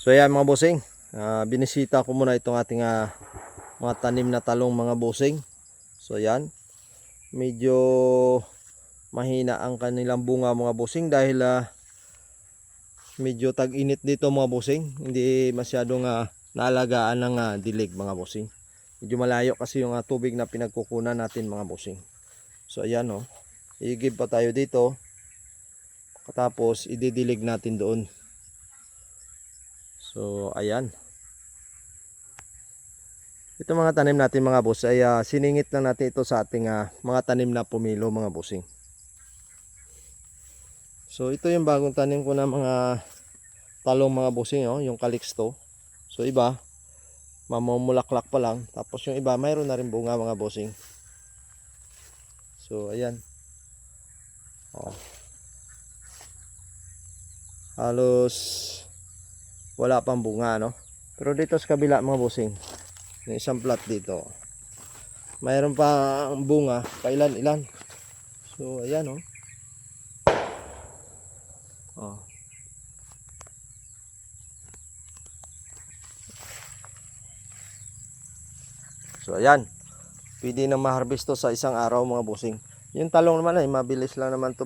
So yan mga bossing, binisita ko muna itong ating mga tanim na talong mga bossing. So yan, medyo mahina ang kanilang bunga mga bossing dahil medyo tag-init dito mga bossing. Hindi masyadong naalagaan ng dilig mga bossing. Medyo malayo kasi yung tubig na pinagkukunan natin mga bossing. So ayan oh, i-give pa tayo dito. Tapos ididilig natin doon. So ayan. Ito mga tanim natin mga boss ay siningit lang natin ito sa ating mga tanim na pumilo mga bossing. So ito yung bagong tanim ko na mga talong mga bossing oh, yung Calixto. So iba mamumulaklak pa lang, tapos yung iba mayroon na rin bunga mga bossing. So ayan. Oh. Halos wala pang bunga no. Pero dito sa kabila mga bossing, yung isang plat dito, mayroon pa bunga, pailan-ilan. So ayan oh. Oh. So ayan. Pwede na ma-harvest to sa isang araw mga bossing. Yung talong naman ay mabilis lang naman to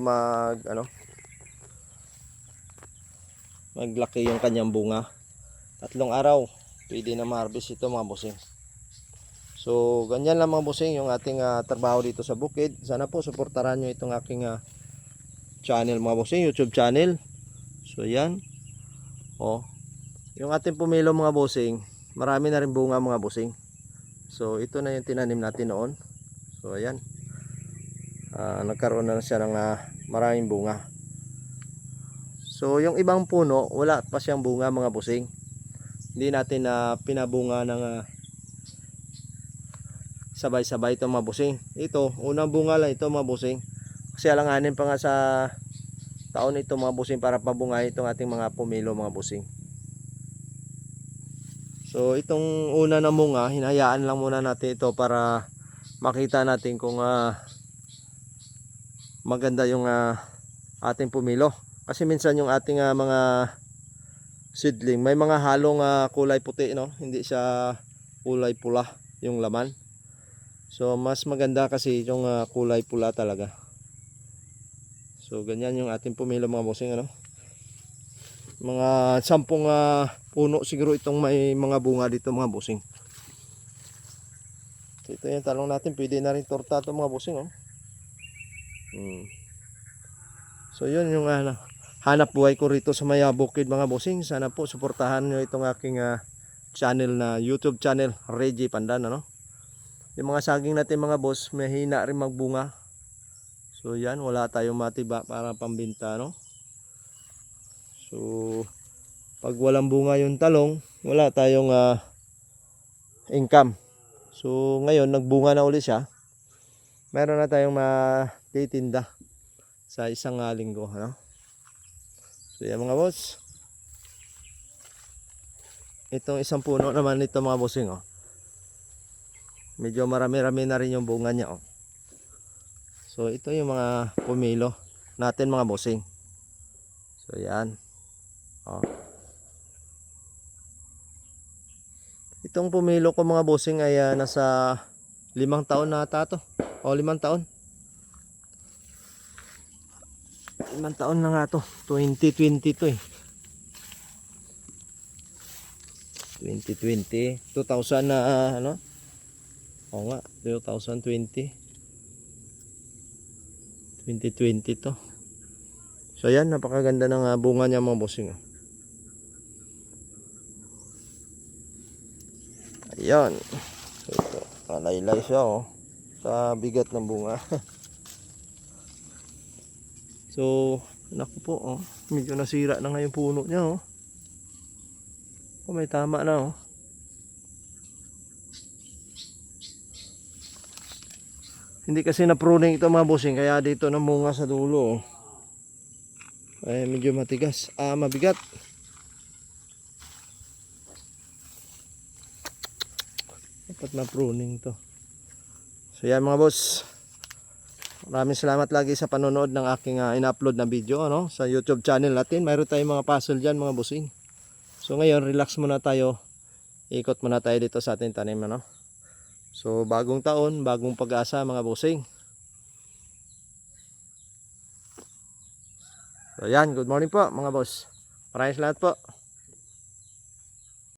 maglaki yung kanyang bunga. 3 araw pwede na ma-harvest ito mga bossing. So ganyan lang mga bossing yung ating trabaho dito sa bukid. Sana po suportahan nyo itong aking channel mga bossing, YouTube channel. So yan. Oh. Yung ating pumilo mga bossing, marami na rin bunga mga bossing. So ito na yung tinanim natin noon. So ayan. Nagkaroon na siya ng maraming bunga. So yung ibang puno wala pa siyang bunga mga bossing. Hindi natin pinabunga ng sabay-sabay ito mga bossing. Ito unang bunga lang ito mga bossing. Kasi alanganin pa nga sa taon ito mga bossing para pabungahin itong ating mga pumilo mga bossing. So itong una na bunga, hinayaan lang muna natin ito para makita natin kung maganda yung ating pumilo. Kasi minsan yung ating mga seedling may mga halong kulay puti no, hindi siya kulay pula yung laman. So mas maganda kasi yung kulay pula talaga. So ganyan yung ating pumilo mga bossing ano. Mga 10 puno siguro itong may mga bunga dito mga bossing. So ito yung talong natin, pwede na rin torta ito mga bossing oh. So yun yung hanap buhay ko rito sa Maya Bukid mga bossing. Sana po suportahan nyo itong aking channel na YouTube channel, Reggie Pandan ano. Yung mga saging natin mga boss, mahina rin magbunga. So yan, wala tayong matiba para pambenta no. So pag walang bunga yung talong, wala tayong income. So ngayon nagbunga na ulit siya. Meron na tayong matitinda sa isang linggo ano. So yan mga boss. Itong isang puno naman nito mga bossing oh. Medyo marami-rami na rin yung bunga niya oh. So ito yung mga pumilo natin mga bossing. So yan. Oh. Itong pumilo ko mga bossing ay nasa 5 taon na ata to. O 5 taon. 5 taon na nga to. 2020 to eh. 2020, 2000 na ano? Oo nga, 2020. 2020 to. So yan, napakaganda ng bunga niya mga bossing. Ayan. So ito, malaylay siya oh. Sa bigat ng bunga. So, naku po oh. Medyo nasira na nga yung puno niya oh. Oh, may tama na oh. Hindi kasi na-pruning ito mga bossing, kaya dito namunga sa dulo oh. Ay medyo matigas, mabigat. Dapat na-pruning to. So yan mga boss. Maraming salamat lagi sa panonood ng aking ina-upload na video ano, sa YouTube channel natin. Mayroon tayong mga puzzle dyan mga bossing. So So ngayon, relax muna tayo. Ikot muna tayo dito sa ating tanim, ano? So bagong taon, bagong pag-asa mga bossing. So yan, good morning po mga boss. Maraming salamat po.